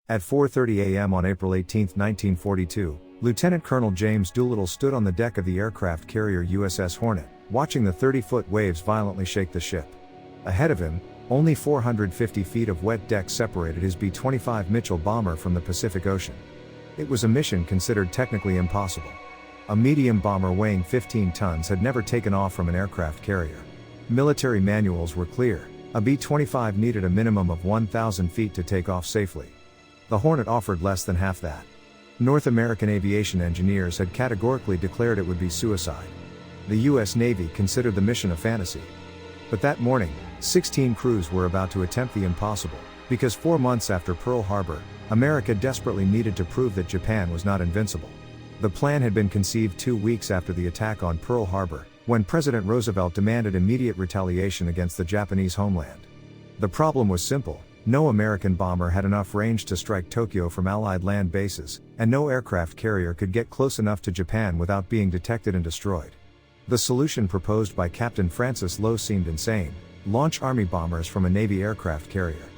At 4:30 a.m. on April 18, 1942, Lieutenant Colonel James Doolittle stood on the deck of the aircraft carrier USS Hornet, watching the 30-foot waves violently shake the ship. Ahead of him, only 450 feet of wet deck separated his B-25 Mitchell bomber from the Pacific Ocean. It was a mission considered technically impossible. A medium bomber weighing 15 tons had never taken off from an aircraft carrier. Military manuals were clear: a B-25 needed a minimum of 1,000 feet to take off safely. The Hornet offered less than half that. North American aviation engineers had categorically declared it would be suicide. The U.S. Navy considered the mission a fantasy. But that morning, 16 crews were about to attempt the impossible, because 4 months after Pearl Harbor, America desperately needed to prove that Japan was not invincible. The plan had been conceived 2 weeks after the attack on Pearl Harbor, when President Roosevelt demanded immediate retaliation against the Japanese homeland. The problem was simple: no American bomber had enough range to strike Tokyo from Allied land bases, and no aircraft carrier could get close enough to Japan without being detected and destroyed. The solution proposed by Captain Francis Lowe seemed insane: launch Army bombers from a Navy aircraft carrier.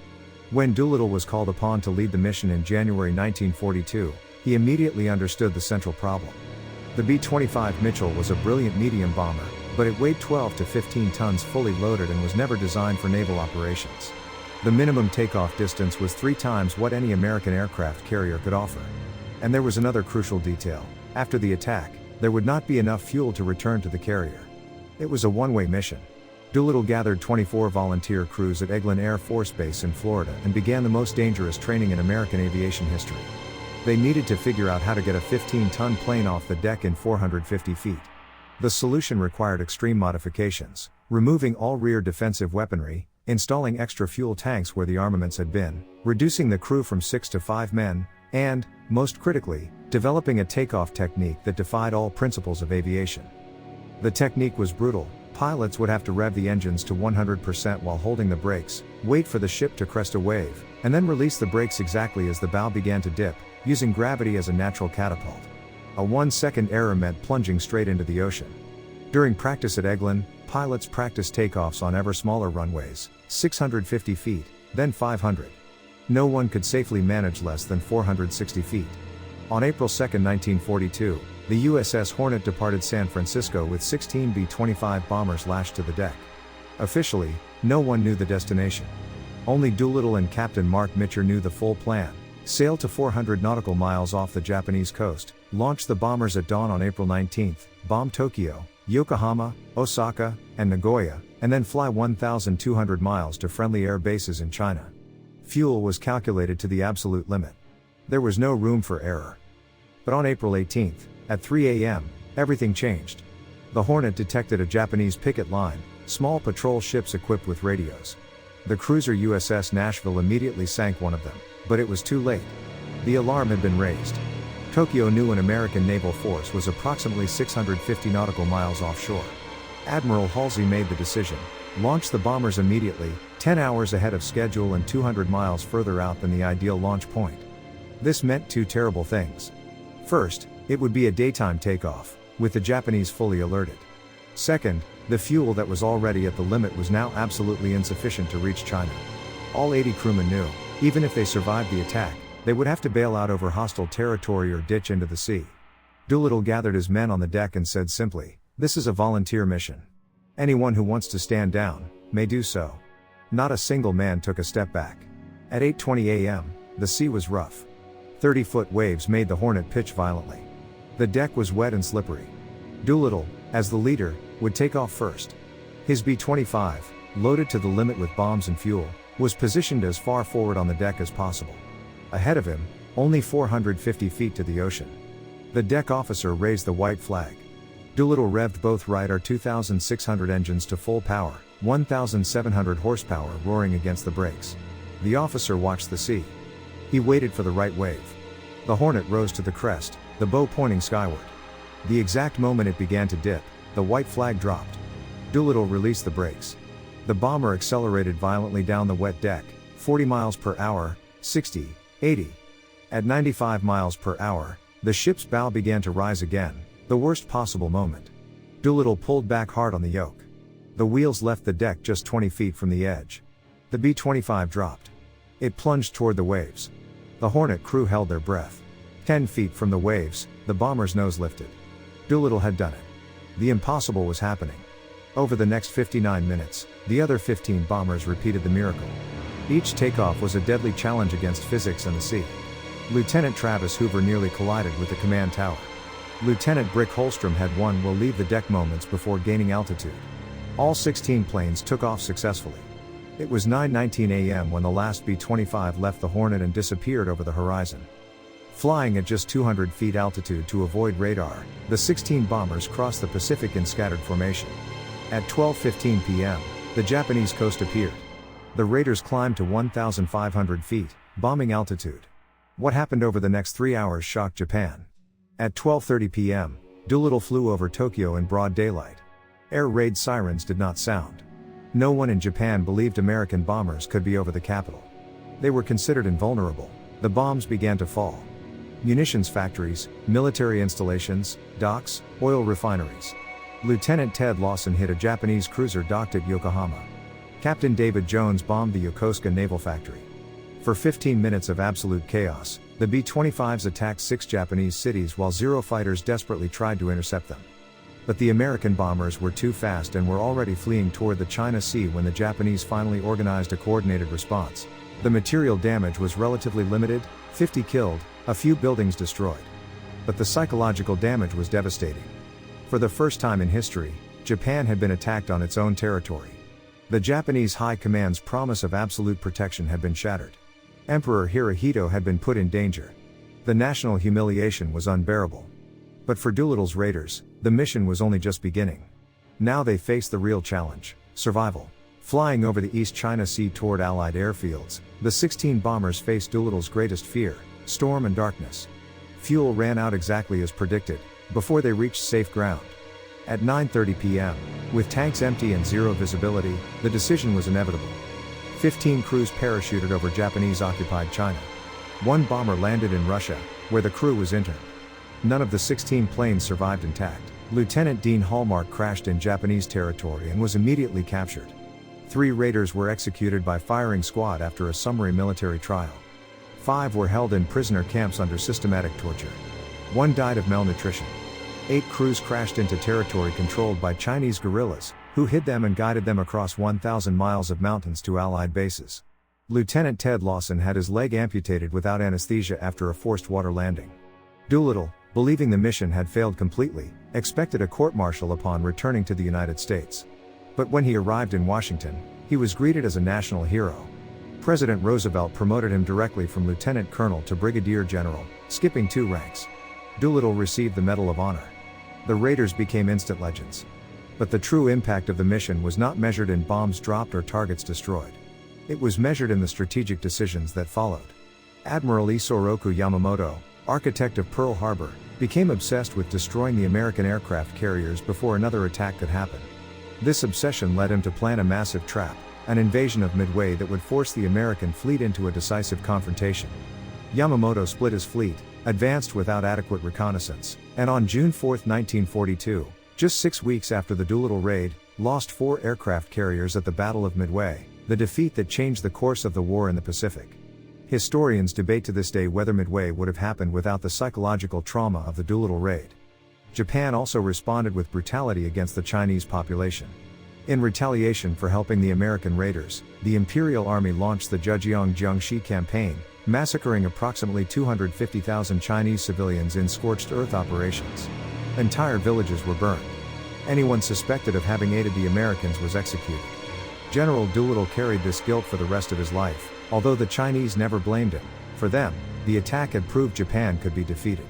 When Doolittle was called upon to lead the mission in January 1942, he immediately understood the central problem. The B-25 Mitchell was a brilliant medium bomber, but it weighed 12 to 15 tons fully loaded and was never designed for naval operations. The minimum takeoff distance was 3 times what any American aircraft carrier could offer. And there was another crucial detail: after the attack, there would not be enough fuel to return to the carrier. It was a one-way mission. Doolittle gathered 24 volunteer crews at Eglin Air Force Base in Florida and began the most dangerous training in American aviation history. They needed to figure out how to get a 15-ton plane off the deck in 450 feet. The solution required extreme modifications: removing all rear defensive weaponry, installing extra fuel tanks where the armaments had been, reducing the crew from 6 to 5 men, and, most critically, developing a takeoff technique that defied all principles of aviation. The technique was brutal. Pilots would have to rev the engines to 100% while holding the brakes, wait for the ship to crest a wave, and then release the brakes exactly as the bow began to dip, using gravity as a natural catapult. A 1-second error meant plunging straight into the ocean. During practice at Eglin, pilots practiced takeoffs on ever smaller runways, 650 feet, then 500. No one could safely manage less than 460 feet. On April 2, 1942, the USS Hornet departed San Francisco with 16 B-25 bombers lashed to the deck. Officially, no one knew the destination. Only Doolittle and Captain Mark Mitcher knew the full plan: sail to 400 nautical miles off the Japanese coast, launch the bombers at dawn on April 19, bomb Tokyo, Yokohama, Osaka, and Nagoya, and then fly 1,200 miles to friendly air bases in China. Fuel was calculated to the absolute limit. There was no room for error. But on April 18, at 3 a.m., everything changed. The Hornet detected a Japanese picket line, small patrol ships equipped with radios. The cruiser USS Nashville immediately sank one of them, but it was too late. The alarm had been raised. Tokyo knew an American naval force was approximately 650 nautical miles offshore. Admiral Halsey made the decision: launch the bombers immediately, 10 hours ahead of schedule and 200 miles further out than the ideal launch point. This meant 2 terrible things. First, it would be a daytime takeoff, with the Japanese fully alerted. Second, the fuel that was already at the limit was now absolutely insufficient to reach China. All 80 crewmen knew, even if they survived the attack, they would have to bail out over hostile territory or ditch into the sea. Doolittle gathered his men on the deck and said simply, "This is a volunteer mission. Anyone who wants to stand down, may do so." Not a single man took a step back. At 8:20 a.m., the sea was rough. 30-foot waves made the Hornet pitch violently. The deck was wet and slippery. Doolittle, as the leader, would take off first. His B-25, loaded to the limit with bombs and fuel, was positioned as far forward on the deck as possible. Ahead of him, only 450 feet to the ocean. The deck officer raised the white flag. Doolittle revved both Wright 2600 engines to full power, 1,700 horsepower roaring against the brakes. The officer watched the sea. He waited for the right wave. The Hornet rose to the crest, the bow pointing skyward. The exact moment it began to dip, the white flag dropped. Doolittle released the brakes. The bomber accelerated violently down the wet deck, 40 miles per hour, 60, 80. At 95 miles per hour, the ship's bow began to rise again, the worst possible moment. Doolittle pulled back hard on the yoke. The wheels left the deck just 20 feet from the edge. The B-25 dropped. It plunged toward the waves. The Hornet crew held their breath. 10 feet from the waves, the bomber's nose lifted. Doolittle had done it. The impossible was happening. Over the next 59 minutes, the other 15 bombers repeated the miracle. Each takeoff was a deadly challenge against physics and the sea. Lieutenant Travis Hoover nearly collided with the command tower. Lieutenant Brick Holstrom had one will leave the deck moments before gaining altitude. All 16 planes took off successfully. It was 9:19 a.m. when the last B-25 left the Hornet and disappeared over the horizon. Flying at just 200 feet altitude to avoid radar, the 16 bombers crossed the Pacific in scattered formation. At 12:15 p.m., the Japanese coast appeared. The raiders climbed to 1,500 feet, bombing altitude. What happened over the next 3 hours shocked Japan. At 12:30 p.m., Doolittle flew over Tokyo in broad daylight. Air raid sirens did not sound. No one in Japan believed American bombers could be over the capital. They were considered invulnerable. The bombs began to fall. Munitions factories, military installations, docks, oil refineries. Lieutenant Ted Lawson hit a Japanese cruiser docked at Yokohama. Captain David Jones bombed the Yokosuka Naval Factory. For 15 minutes of absolute chaos, the B-25s attacked 6 Japanese cities while Zero fighters desperately tried to intercept them. But the American bombers were too fast and were already fleeing toward the China Sea when the Japanese finally organized a coordinated response. The material damage was relatively limited, 50 killed, a few buildings destroyed. But the psychological damage was devastating. For the first time in history, Japan had been attacked on its own territory. The Japanese High Command's promise of absolute protection had been shattered. Emperor Hirohito had been put in danger. The national humiliation was unbearable. But for Doolittle's raiders, the mission was only just beginning. Now they faced the real challenge: survival. Flying over the East China Sea toward Allied airfields, the 16 bombers faced Doolittle's greatest fear: storm and darkness. Fuel ran out exactly as predicted, before they reached safe ground. At 9:30 p.m., with tanks empty and zero visibility, the decision was inevitable. 15 crews parachuted over Japanese-occupied China. 1 bomber landed in Russia, where the crew was interned. None of the 16 planes survived intact. Lieutenant Dean Hallmark crashed in Japanese territory and was immediately captured. 3 raiders were executed by firing squad after a summary military trial. 5 were held in prisoner camps under systematic torture. 1 died of malnutrition. 8 crews crashed into territory controlled by Chinese guerrillas, who hid them and guided them across 1,000 miles of mountains to Allied bases. Lieutenant Ted Lawson had his leg amputated without anesthesia after a forced water landing. Doolittle, believing the mission had failed completely, expected a court-martial upon returning to the United States. But when he arrived in Washington, he was greeted as a national hero. President Roosevelt promoted him directly from lieutenant colonel to brigadier general, skipping 2 ranks. Doolittle received the Medal of Honor. The raiders became instant legends. But the true impact of the mission was not measured in bombs dropped or targets destroyed. It was measured in the strategic decisions that followed. Admiral Isoroku Yamamoto, architect of Pearl Harbor, became obsessed with destroying the American aircraft carriers before another attack could happen. This obsession led him to plan a massive trap, an invasion of Midway that would force the American fleet into a decisive confrontation. Yamamoto split his fleet, advanced without adequate reconnaissance, and on June 4, 1942, just 6 weeks after the Doolittle raid, lost 4 aircraft carriers at the Battle of Midway, the defeat that changed the course of the war in the Pacific. Historians debate to this day whether Midway would have happened without the psychological trauma of the Doolittle raid. Japan also responded with brutality against the Chinese population. In retaliation for helping the American raiders, the Imperial Army launched the Zhejiang-Jiangxi campaign, massacring approximately 250,000 Chinese civilians in scorched earth operations. Entire villages were burned. Anyone suspected of having aided the Americans was executed. General Doolittle carried this guilt for the rest of his life, although the Chinese never blamed him. For them, the attack had proved Japan could be defeated.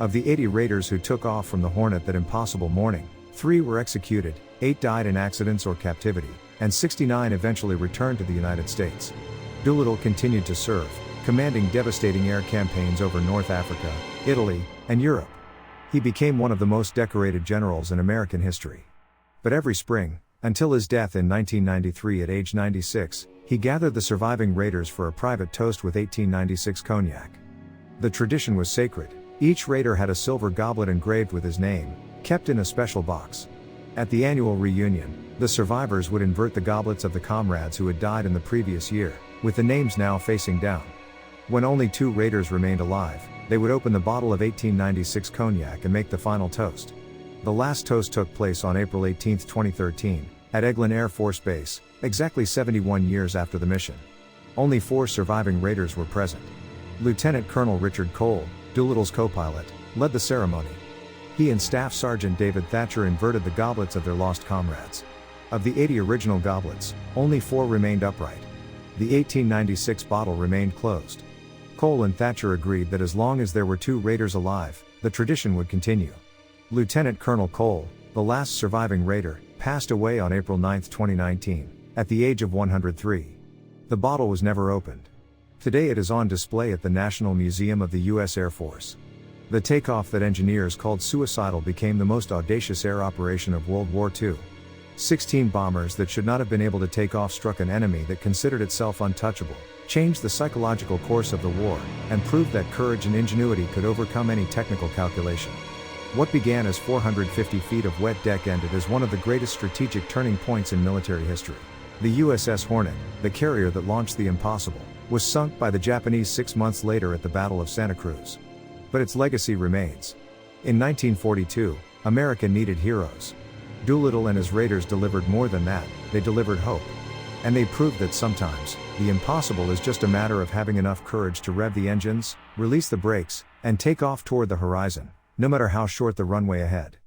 Of the 80 raiders who took off from the Hornet that impossible morning, 3 were executed, 8 died in accidents or captivity, and 69 eventually returned to the United States. Doolittle continued to serve, commanding devastating air campaigns over North Africa, Italy, and Europe. He became one of the most decorated generals in American history. But every spring, until his death in 1993 at age 96, he gathered the surviving raiders for a private toast with 1896 cognac. The tradition was sacred. Each raider had a silver goblet engraved with his name, kept in a special box. At the annual reunion, the survivors would invert the goblets of the comrades who had died in the previous year, with the names now facing down. When only 2 raiders remained alive, they would open the bottle of 1896 cognac and make the final toast. The last toast took place on April 18, 2013, at Eglin Air Force Base, exactly 71 years after the mission. Only 4 surviving raiders were present. Lieutenant Colonel Richard Cole, Doolittle's co-pilot, led the ceremony. He and Staff Sergeant David Thatcher inverted the goblets of their lost comrades. Of the 80 original goblets, only 4 remained upright. The 1896 bottle remained closed. Cole and Thatcher agreed that as long as there were 2 raiders alive, the tradition would continue. Lieutenant Colonel Cole, the last surviving raider, passed away on April 9, 2019, at the age of 103. The bottle was never opened. Today it is on display at the National Museum of the U.S. Air Force. The takeoff that engineers called suicidal became the most audacious air operation of World War II. 16 bombers that should not have been able to take off struck an enemy that considered itself untouchable, changed the psychological course of the war, and proved that courage and ingenuity could overcome any technical calculation. What began as 450 feet of wet deck ended as one of the greatest strategic turning points in military history. The USS Hornet, the carrier that launched the impossible, was sunk by the Japanese 6 months later at the Battle of Santa Cruz. But its legacy remains. In 1942, America needed heroes. Doolittle and his raiders delivered more than that, they delivered hope. And they proved that sometimes, the impossible is just a matter of having enough courage to rev the engines, release the brakes, and take off toward the horizon, no matter how short the runway ahead.